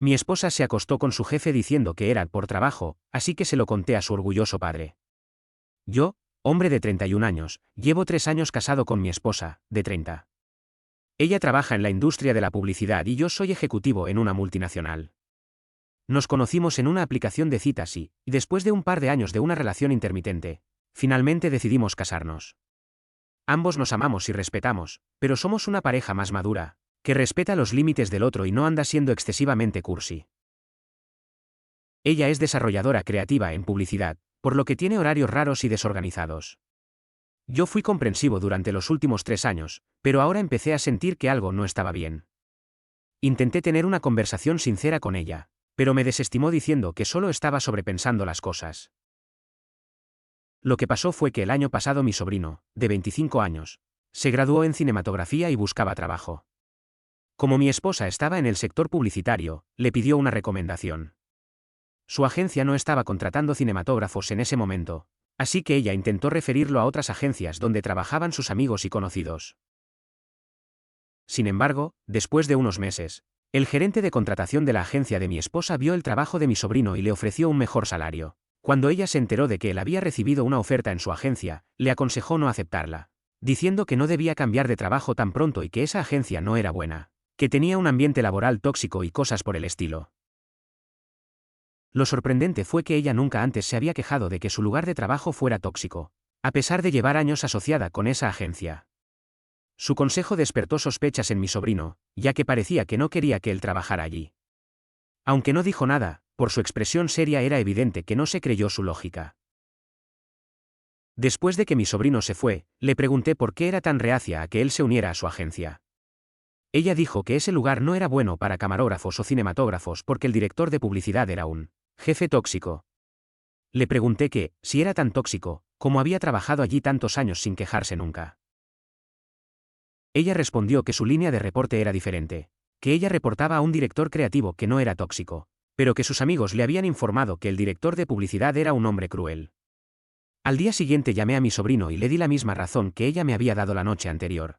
Mi esposa se acostó con su jefe diciendo que era por trabajo, así que se lo conté a su orgulloso padre. Yo, hombre de 31 años, llevo 3 años casado con mi esposa, de 30. Ella trabaja en la industria de la publicidad y yo soy ejecutivo en una multinacional. Nos conocimos en una aplicación de citas y, después de un par de años de una relación intermitente, finalmente decidimos casarnos. Ambos nos amamos y respetamos, pero somos una pareja más madura, que respeta los límites del otro y no anda siendo excesivamente cursi. Ella es desarrolladora creativa en publicidad, por lo que tiene horarios raros y desorganizados. Yo fui comprensivo durante los últimos 3 años, pero ahora empecé a sentir que algo no estaba bien. Intenté tener una conversación sincera con ella, pero me desestimó diciendo que solo estaba sobrepensando las cosas. Lo que pasó fue que el año pasado mi sobrino, de 25 años, se graduó en cinematografía y buscaba trabajo. Como mi esposa estaba en el sector publicitario, le pidió una recomendación. Su agencia no estaba contratando cinematógrafos en ese momento, así que ella intentó referirlo a otras agencias donde trabajaban sus amigos y conocidos. Sin embargo, después de unos meses, el gerente de contratación de la agencia de mi esposa vio el trabajo de mi sobrino y le ofreció un mejor salario. Cuando ella se enteró de que él había recibido una oferta en su agencia, le aconsejó no aceptarla, diciendo que no debía cambiar de trabajo tan pronto y que esa agencia no era buena, que tenía un ambiente laboral tóxico y cosas por el estilo. Lo sorprendente fue que ella nunca antes se había quejado de que su lugar de trabajo fuera tóxico, a pesar de llevar años asociada con esa agencia. Su consejo despertó sospechas en mi sobrino, ya que parecía que no quería que él trabajara allí. Aunque no dijo nada, por su expresión seria era evidente que no se creyó su lógica. Después de que mi sobrino se fue, le pregunté por qué era tan reacia a que él se uniera a su agencia. Ella dijo que ese lugar no era bueno para camarógrafos o cinematógrafos porque el director de publicidad era un jefe tóxico. Le pregunté que, si era tan tóxico, ¿cómo había trabajado allí tantos años sin quejarse nunca? Ella respondió que su línea de reporte era diferente, que ella reportaba a un director creativo que no era tóxico, pero que sus amigos le habían informado que el director de publicidad era un hombre cruel. Al día siguiente llamé a mi sobrino y le di la misma razón que ella me había dado la noche anterior.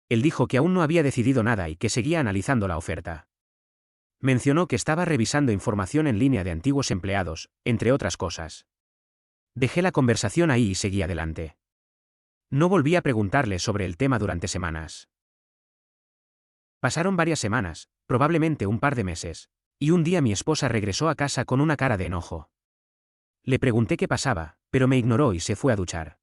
Él dijo que aún no había decidido nada y que seguía analizando la oferta. Mencionó que estaba revisando información en línea de antiguos empleados, entre otras cosas. Dejé la conversación ahí y seguí adelante. No volví a preguntarle sobre el tema durante semanas. Pasaron varias semanas, probablemente un par de meses, y un día mi esposa regresó a casa con una cara de enojo. Le pregunté qué pasaba, pero me ignoró y se fue a duchar.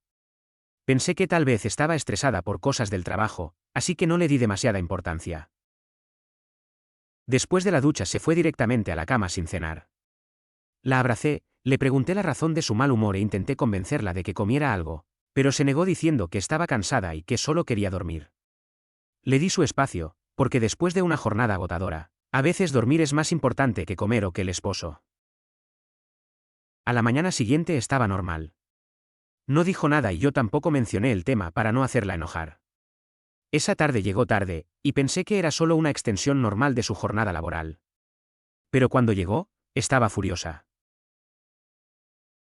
Pensé que tal vez estaba estresada por cosas del trabajo, así que no le di demasiada importancia. Después de la ducha se fue directamente a la cama sin cenar. La abracé, le pregunté la razón de su mal humor e intenté convencerla de que comiera algo, pero se negó diciendo que estaba cansada y que solo quería dormir. Le di su espacio, porque después de una jornada agotadora, a veces dormir es más importante que comer o que el esposo. A la mañana siguiente estaba normal. No dijo nada y yo tampoco mencioné el tema para no hacerla enojar. Esa tarde llegó tarde, y pensé que era solo una extensión normal de su jornada laboral. Pero cuando llegó, estaba furiosa.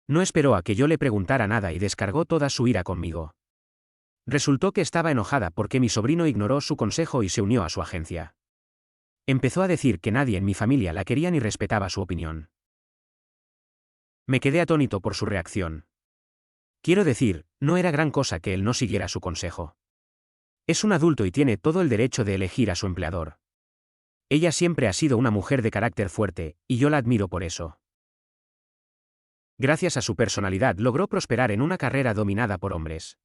No esperó a que yo le preguntara nada y descargó toda su ira conmigo. Resultó que estaba enojada porque mi sobrino ignoró su consejo y se unió a su agencia. Empezó a decir que nadie en mi familia la quería ni respetaba su opinión. Me quedé atónito por su reacción. Quiero decir, no era gran cosa que él no siguiera su consejo. Es un adulto y tiene todo el derecho de elegir a su empleador. Ella siempre ha sido una mujer de carácter fuerte, y yo la admiro por eso. Gracias a su personalidad logró prosperar en una carrera dominada por hombres.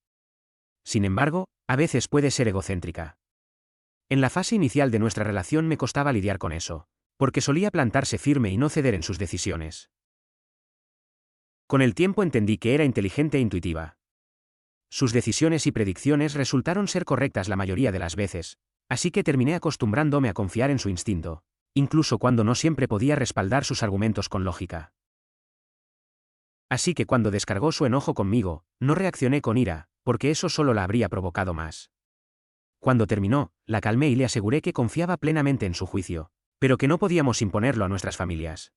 Sin embargo, a veces puede ser egocéntrica. En la fase inicial de nuestra relación me costaba lidiar con eso, porque solía plantarse firme y no ceder en sus decisiones. Con el tiempo entendí que era inteligente e intuitiva. Sus decisiones y predicciones resultaron ser correctas la mayoría de las veces, así que terminé acostumbrándome a confiar en su instinto, incluso cuando no siempre podía respaldar sus argumentos con lógica. Así que cuando descargó su enojo conmigo, no reaccioné con ira, porque eso solo la habría provocado más. Cuando terminó, la calmé y le aseguré que confiaba plenamente en su juicio, pero que no podíamos imponerlo a nuestras familias.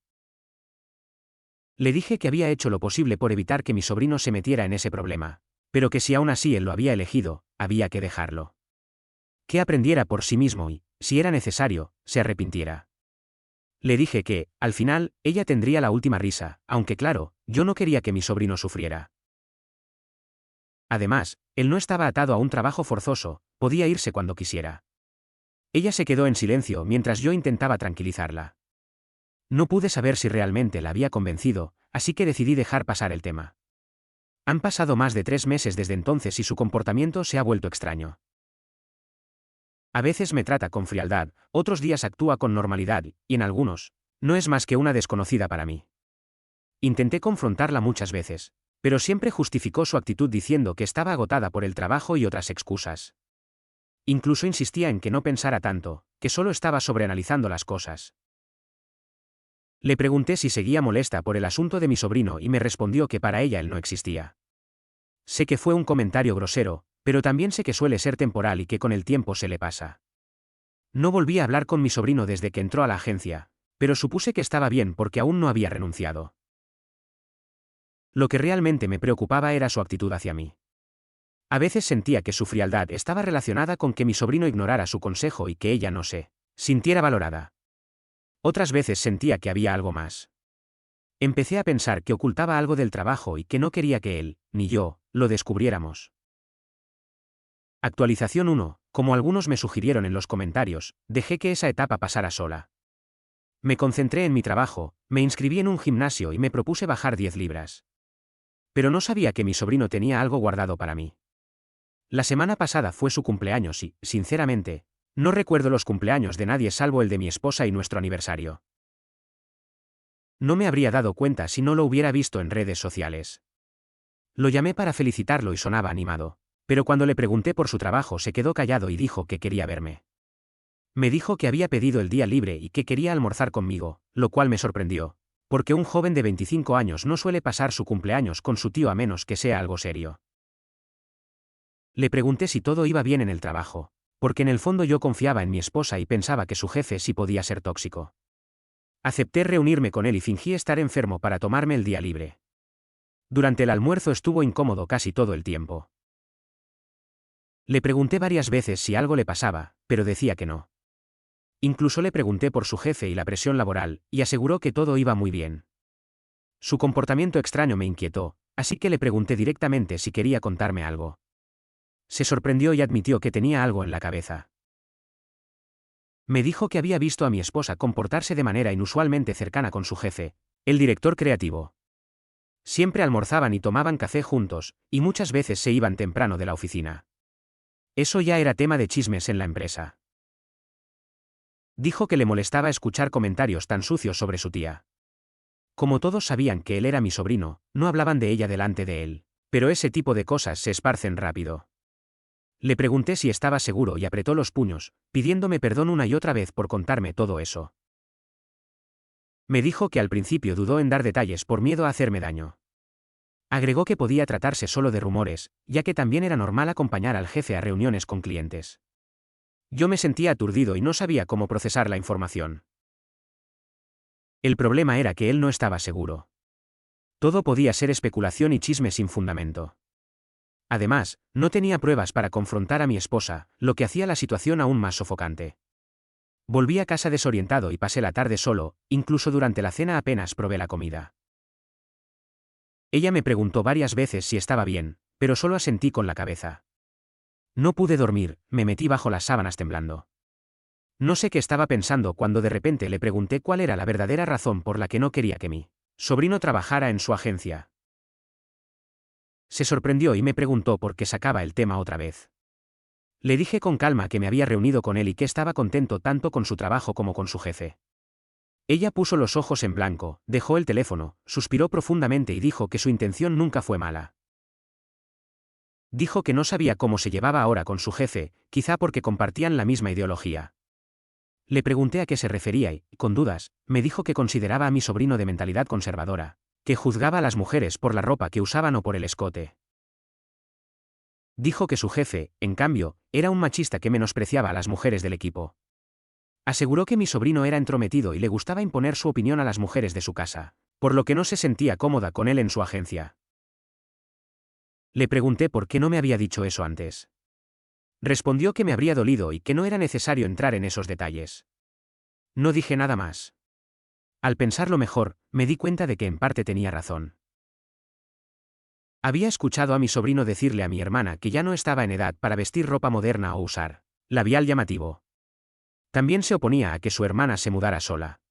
Le dije que había hecho lo posible por evitar que mi sobrino se metiera en ese problema, pero que si aún así él lo había elegido, había que dejarlo. Que aprendiera por sí mismo y, si era necesario, se arrepintiera. Le dije que, al final, ella tendría la última risa, aunque claro, yo no quería que mi sobrino sufriera. Además, él no estaba atado a un trabajo forzoso, podía irse cuando quisiera. Ella se quedó en silencio mientras yo intentaba tranquilizarla. No pude saber si realmente la había convencido, así que decidí dejar pasar el tema. Han pasado más de 3 meses desde entonces y su comportamiento se ha vuelto extraño. A veces me trata con frialdad, otros días actúa con normalidad, y en algunos, no es más que una desconocida para mí. Intenté confrontarla muchas veces, pero siempre justificó su actitud diciendo que estaba agotada por el trabajo y otras excusas. Incluso insistía en que no pensara tanto, que solo estaba sobreanalizando las cosas. Le pregunté si seguía molesta por el asunto de mi sobrino y me respondió que para ella él no existía. Sé que fue un comentario grosero, pero también sé que suele ser temporal y que con el tiempo se le pasa. No volví a hablar con mi sobrino desde que entró a la agencia, pero supuse que estaba bien porque aún no había renunciado. Lo que realmente me preocupaba era su actitud hacia mí. A veces sentía que su frialdad estaba relacionada con que mi sobrino ignorara su consejo y que ella no se sintiera valorada. Otras veces sentía que había algo más. Empecé a pensar que ocultaba algo del trabajo y que no quería que él, ni yo, lo descubriéramos. Actualización 1. Como algunos me sugirieron en los comentarios, dejé que esa etapa pasara sola. Me concentré en mi trabajo, me inscribí en un gimnasio y me propuse bajar 10 libras. Pero no sabía que mi sobrino tenía algo guardado para mí. La semana pasada fue su cumpleaños y, sinceramente, no recuerdo los cumpleaños de nadie salvo el de mi esposa y nuestro aniversario. No me habría dado cuenta si no lo hubiera visto en redes sociales. Lo llamé para felicitarlo y sonaba animado, pero cuando le pregunté por su trabajo se quedó callado y dijo que quería verme. Me dijo que había pedido el día libre y que quería almorzar conmigo, lo cual me sorprendió, porque un joven de 25 años no suele pasar su cumpleaños con su tío a menos que sea algo serio. Le pregunté si todo iba bien en el trabajo, porque en el fondo yo confiaba en mi esposa y pensaba que su jefe sí podía ser tóxico. Acepté reunirme con él y fingí estar enfermo para tomarme el día libre. Durante el almuerzo estuvo incómodo casi todo el tiempo. Le pregunté varias veces si algo le pasaba, pero decía que no. Incluso le pregunté por su jefe y la presión laboral, y aseguró que todo iba muy bien. Su comportamiento extraño me inquietó, así que le pregunté directamente si quería contarme algo. Se sorprendió y admitió que tenía algo en la cabeza. Me dijo que había visto a mi esposa comportarse de manera inusualmente cercana con su jefe, el director creativo. Siempre almorzaban y tomaban café juntos, y muchas veces se iban temprano de la oficina. Eso ya era tema de chismes en la empresa. Dijo que le molestaba escuchar comentarios tan sucios sobre su tía. Como todos sabían que él era mi sobrino, no hablaban de ella delante de él, pero ese tipo de cosas se esparcen rápido. Le pregunté si estaba seguro y apretó los puños, pidiéndome perdón una y otra vez por contarme todo eso. Me dijo que al principio dudó en dar detalles por miedo a hacerme daño. Agregó que podía tratarse solo de rumores, ya que también era normal acompañar al jefe a reuniones con clientes. Yo me sentía aturdido y no sabía cómo procesar la información. El problema era que él no estaba seguro. Todo podía ser especulación y chisme sin fundamento. Además, no tenía pruebas para confrontar a mi esposa, lo que hacía la situación aún más sofocante. Volví a casa desorientado y pasé la tarde solo, incluso durante la cena apenas probé la comida. Ella me preguntó varias veces si estaba bien, pero solo asentí con la cabeza. No pude dormir, me metí bajo las sábanas temblando. No sé qué estaba pensando cuando de repente le pregunté cuál era la verdadera razón por la que no quería que mi sobrino trabajara en su agencia. Se sorprendió y me preguntó por qué sacaba el tema otra vez. Le dije con calma que me había reunido con él y que estaba contento tanto con su trabajo como con su jefe. Ella puso los ojos en blanco, dejó el teléfono, suspiró profundamente y dijo que su intención nunca fue mala. Dijo que no sabía cómo se llevaba ahora con su jefe, quizá porque compartían la misma ideología. Le pregunté a qué se refería y, con dudas, me dijo que consideraba a mi sobrino de mentalidad conservadora, que juzgaba a las mujeres por la ropa que usaban o por el escote. Dijo que su jefe, en cambio, era un machista que menospreciaba a las mujeres del equipo. Aseguró que mi sobrino era entrometido y le gustaba imponer su opinión a las mujeres de su casa, por lo que no se sentía cómoda con él en su agencia. Le pregunté por qué no me había dicho eso antes. Respondió que me habría dolido y que no era necesario entrar en esos detalles. No dije nada más. Al pensarlo mejor, me di cuenta de que en parte tenía razón. Había escuchado a mi sobrino decirle a mi hermana que ya no estaba en edad para vestir ropa moderna o usar labial llamativo. También se oponía a que su hermana se mudara sola.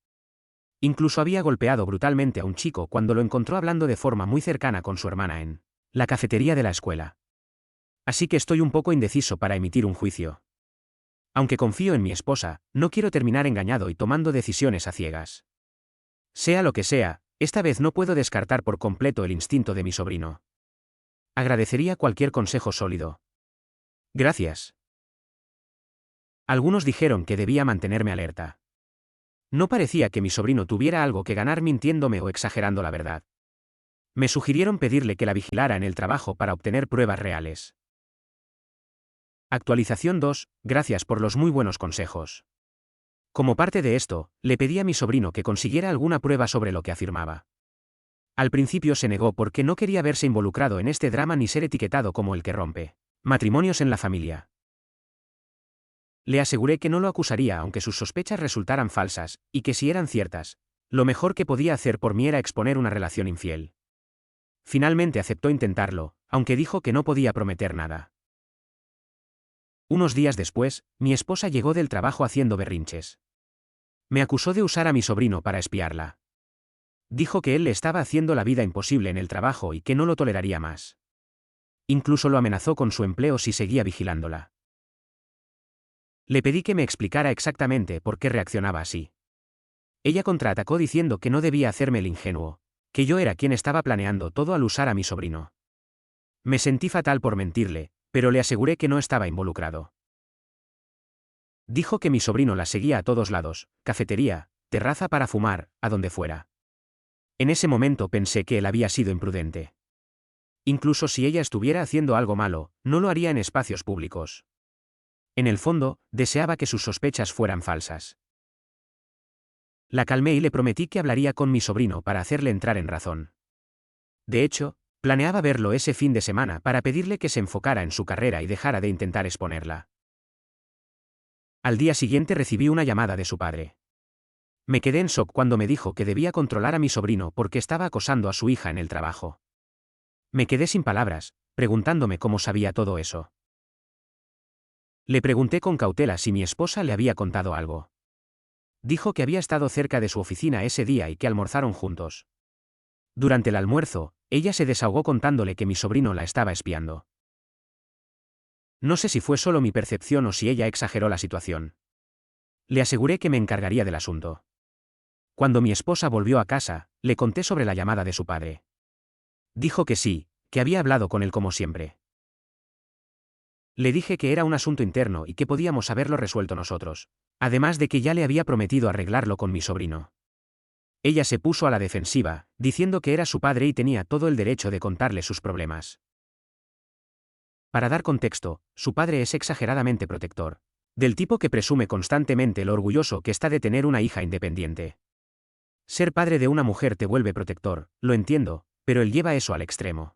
Incluso había golpeado brutalmente a un chico cuando lo encontró hablando de forma muy cercana con su hermana en la cafetería de la escuela. Así que estoy un poco indeciso para emitir un juicio. Aunque confío en mi esposa, no quiero terminar engañado y tomando decisiones a ciegas. Sea lo que sea, esta vez no puedo descartar por completo el instinto de mi sobrino. Agradecería cualquier consejo sólido. Gracias. Algunos dijeron que debía mantenerme alerta. No parecía que mi sobrino tuviera algo que ganar mintiéndome o exagerando la verdad. Me sugirieron pedirle que la vigilara en el trabajo para obtener pruebas reales. Actualización 2, gracias por los muy buenos consejos. Como parte de esto, le pedí a mi sobrino que consiguiera alguna prueba sobre lo que afirmaba. Al principio se negó porque no quería verse involucrado en este drama ni ser etiquetado como el que rompe matrimonios en la familia. Le aseguré que no lo acusaría aunque sus sospechas resultaran falsas, y que si eran ciertas, lo mejor que podía hacer por mí era exponer una relación infiel. Finalmente aceptó intentarlo, aunque dijo que no podía prometer nada. Unos días después, mi esposa llegó del trabajo haciendo berrinches. Me acusó de usar a mi sobrino para espiarla. Dijo que él le estaba haciendo la vida imposible en el trabajo y que no lo toleraría más. Incluso lo amenazó con su empleo si seguía vigilándola. Le pedí que me explicara exactamente por qué reaccionaba así. Ella contraatacó diciendo que no debía hacerme el ingenuo, que yo era quien estaba planeando todo al usar a mi sobrino. Me sentí fatal por mentirle, pero le aseguré que no estaba involucrado. Dijo que mi sobrino la seguía a todos lados, cafetería, terraza para fumar, a donde fuera. En ese momento pensé que él había sido imprudente. Incluso si ella estuviera haciendo algo malo, no lo haría en espacios públicos. En el fondo, deseaba que sus sospechas fueran falsas. La calmé y le prometí que hablaría con mi sobrino para hacerle entrar en razón. De hecho, planeaba verlo ese fin de semana para pedirle que se enfocara en su carrera y dejara de intentar exponerla. Al día siguiente recibí una llamada de su padre. Me quedé en shock cuando me dijo que debía controlar a mi sobrino porque estaba acosando a su hija en el trabajo. Me quedé sin palabras, preguntándome cómo sabía todo eso. Le pregunté con cautela si mi esposa le había contado algo. Dijo que había estado cerca de su oficina ese día y que almorzaron juntos. Durante el almuerzo, ella se desahogó contándole que mi sobrino la estaba espiando. No sé si fue solo mi percepción o si ella exageró la situación. Le aseguré que me encargaría del asunto. Cuando mi esposa volvió a casa, le conté sobre la llamada de su padre. Dijo que sí, que había hablado con él como siempre. Le dije que era un asunto interno y que podíamos haberlo resuelto nosotros, además de que ya le había prometido arreglarlo con mi sobrino. Ella se puso a la defensiva, diciendo que era su padre y tenía todo el derecho de contarle sus problemas. Para dar contexto, su padre es exageradamente protector, del tipo que presume constantemente lo orgulloso que está de tener una hija independiente. Ser padre de una mujer te vuelve protector, lo entiendo, pero él lleva eso al extremo.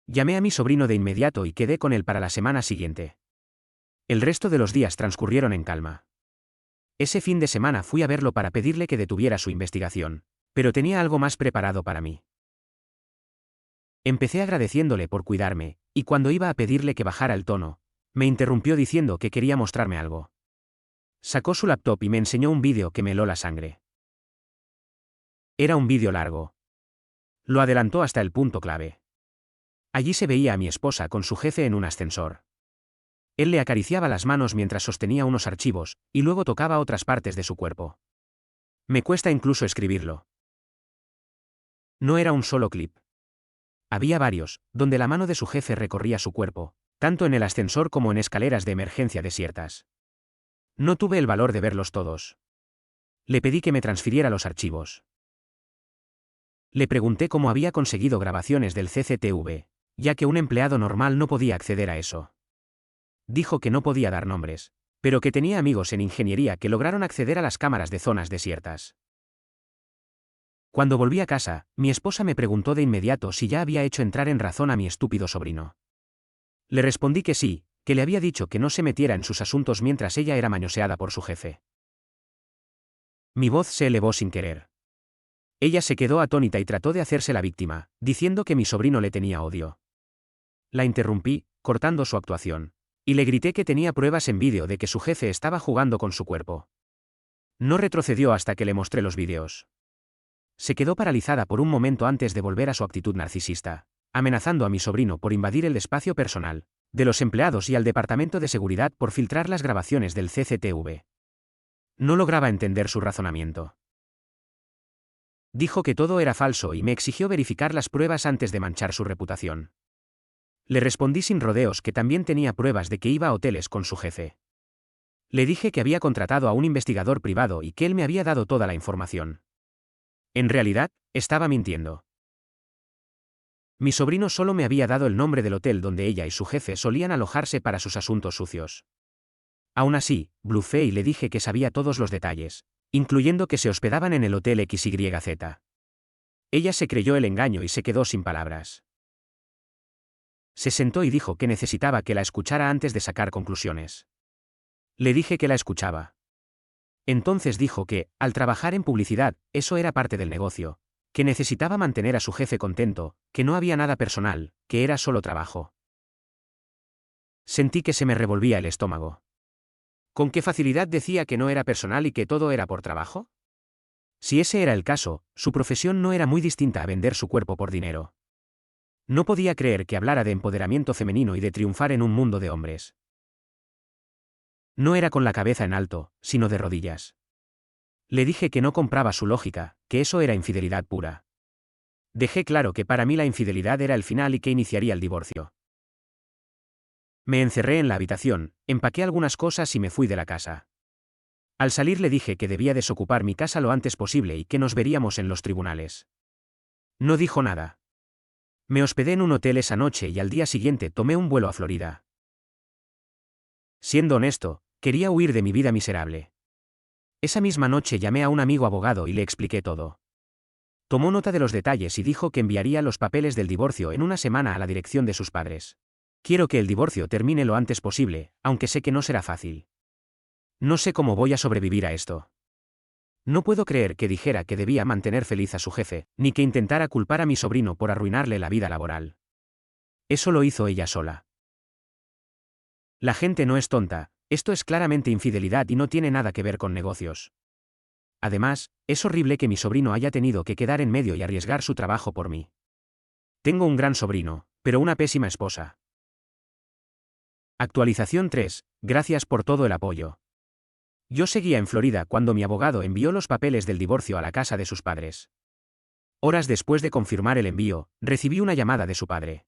Llamé a mi sobrino de inmediato y quedé con él para la semana siguiente. El resto de los días transcurrieron en calma. Ese fin de semana fui a verlo para pedirle que detuviera su investigación, pero tenía algo más preparado para mí. Empecé agradeciéndole por cuidarme, y cuando iba a pedirle que bajara el tono, me interrumpió diciendo que quería mostrarme algo. Sacó su laptop y me enseñó un vídeo que me heló la sangre. Era un vídeo largo. Lo adelantó hasta el punto clave. Allí se veía a mi esposa con su jefe en un ascensor. Él le acariciaba las manos mientras sostenía unos archivos, y luego tocaba otras partes de su cuerpo. Me cuesta incluso escribirlo. No era un solo clip. Había varios, donde la mano de su jefe recorría su cuerpo, tanto en el ascensor como en escaleras de emergencia desiertas. No tuve el valor de verlos todos. Le pedí que me transfiriera los archivos. Le pregunté cómo había conseguido grabaciones del CCTV, ya que un empleado normal no podía acceder a eso. Dijo que no podía dar nombres, pero que tenía amigos en ingeniería que lograron acceder a las cámaras de zonas desiertas. Cuando volví a casa, mi esposa me preguntó de inmediato si ya había hecho entrar en razón a mi estúpido sobrino. Le respondí que sí, que le había dicho que no se metiera en sus asuntos mientras ella era manoseada por su jefe. Mi voz se elevó sin querer. Ella se quedó atónita y trató de hacerse la víctima, diciendo que mi sobrino le tenía odio. La interrumpí, cortando su actuación. Y le grité que tenía pruebas en vídeo de que su jefe estaba jugando con su cuerpo. No retrocedió hasta que le mostré los vídeos. Se quedó paralizada por un momento antes de volver a su actitud narcisista, amenazando a mi sobrino por invadir el espacio personal de los empleados y al departamento de seguridad por filtrar las grabaciones del CCTV. No lograba entender su razonamiento. Dijo que todo era falso y me exigió verificar las pruebas antes de manchar su reputación. Le respondí sin rodeos que también tenía pruebas de que iba a hoteles con su jefe. Le dije que había contratado a un investigador privado y que él me había dado toda la información. En realidad, estaba mintiendo. Mi sobrino solo me había dado el nombre del hotel donde ella y su jefe solían alojarse para sus asuntos sucios. Aún así, blufé y le dije que sabía todos los detalles, incluyendo que se hospedaban en el hotel XYZ. Ella se creyó el engaño y se quedó sin palabras. Se sentó y dijo que necesitaba que la escuchara antes de sacar conclusiones. Le dije que la escuchaba. Entonces dijo que, al trabajar en publicidad, eso era parte del negocio, que necesitaba mantener a su jefe contento, que no había nada personal, que era solo trabajo. Sentí que se me revolvía el estómago. ¿Con qué facilidad decía que no era personal y que todo era por trabajo? Si ese era el caso, su profesión no era muy distinta a vender su cuerpo por dinero. No podía creer que hablara de empoderamiento femenino y de triunfar en un mundo de hombres. No era con la cabeza en alto, sino de rodillas. Le dije que no compraba su lógica, que eso era infidelidad pura. Dejé claro que para mí la infidelidad era el final y que iniciaría el divorcio. Me encerré en la habitación, empaqué algunas cosas y me fui de la casa. Al salir le dije que debía desocupar mi casa lo antes posible y que nos veríamos en los tribunales. No dijo nada. Me hospedé en un hotel esa noche y al día siguiente tomé un vuelo a Florida. Siendo honesto, quería huir de mi vida miserable. Esa misma noche llamé a un amigo abogado y le expliqué todo. Tomó nota de los detalles y dijo que enviaría los papeles del divorcio en una semana a la dirección de sus padres. Quiero que el divorcio termine lo antes posible, aunque sé que no será fácil. No sé cómo voy a sobrevivir a esto. No puedo creer que dijera que debía mantener feliz a su jefe, ni que intentara culpar a mi sobrino por arruinarle la vida laboral. Eso lo hizo ella sola. La gente no es tonta, esto es claramente infidelidad y no tiene nada que ver con negocios. Además, es horrible que mi sobrino haya tenido que quedar en medio y arriesgar su trabajo por mí. Tengo un gran sobrino, pero una pésima esposa. Actualización 3. Gracias por todo el apoyo. Yo seguía en Florida cuando mi abogado envió los papeles del divorcio a la casa de sus padres. Horas después de confirmar el envío, recibí una llamada de su padre.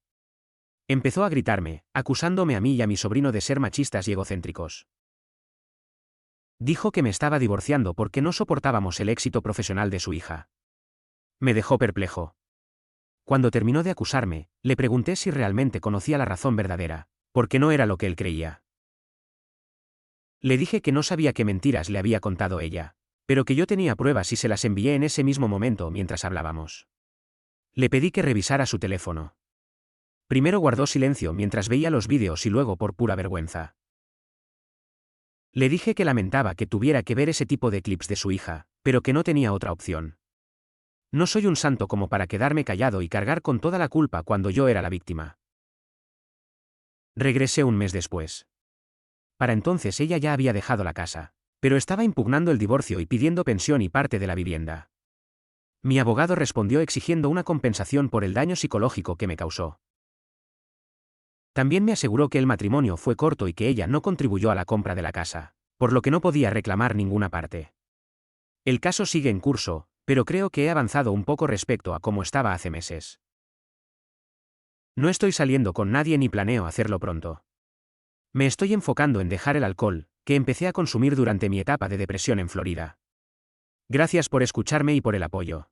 Empezó a gritarme, acusándome a mí y a mi sobrino de ser machistas y egocéntricos. Dijo que me estaba divorciando porque no soportábamos el éxito profesional de su hija. Me dejó perplejo. Cuando terminó de acusarme, le pregunté si realmente conocía la razón verdadera, porque no era lo que él creía. Le dije que no sabía qué mentiras le había contado ella, pero que yo tenía pruebas y se las envié en ese mismo momento mientras hablábamos. Le pedí que revisara su teléfono. Primero guardó silencio mientras veía los vídeos y luego por pura vergüenza. Le dije que lamentaba que tuviera que ver ese tipo de clips de su hija, pero que no tenía otra opción. No soy un santo como para quedarme callado y cargar con toda la culpa cuando yo era la víctima. Regresé un mes después. Para entonces ella ya había dejado la casa, pero estaba impugnando el divorcio y pidiendo pensión y parte de la vivienda. Mi abogado respondió exigiendo una compensación por el daño psicológico que me causó. También me aseguró que el matrimonio fue corto y que ella no contribuyó a la compra de la casa, por lo que no podía reclamar ninguna parte. El caso sigue en curso, pero creo que he avanzado un poco respecto a cómo estaba hace meses. No estoy saliendo con nadie ni planeo hacerlo pronto. Me estoy enfocando en dejar el alcohol, que empecé a consumir durante mi etapa de depresión en Florida. Gracias por escucharme y por el apoyo.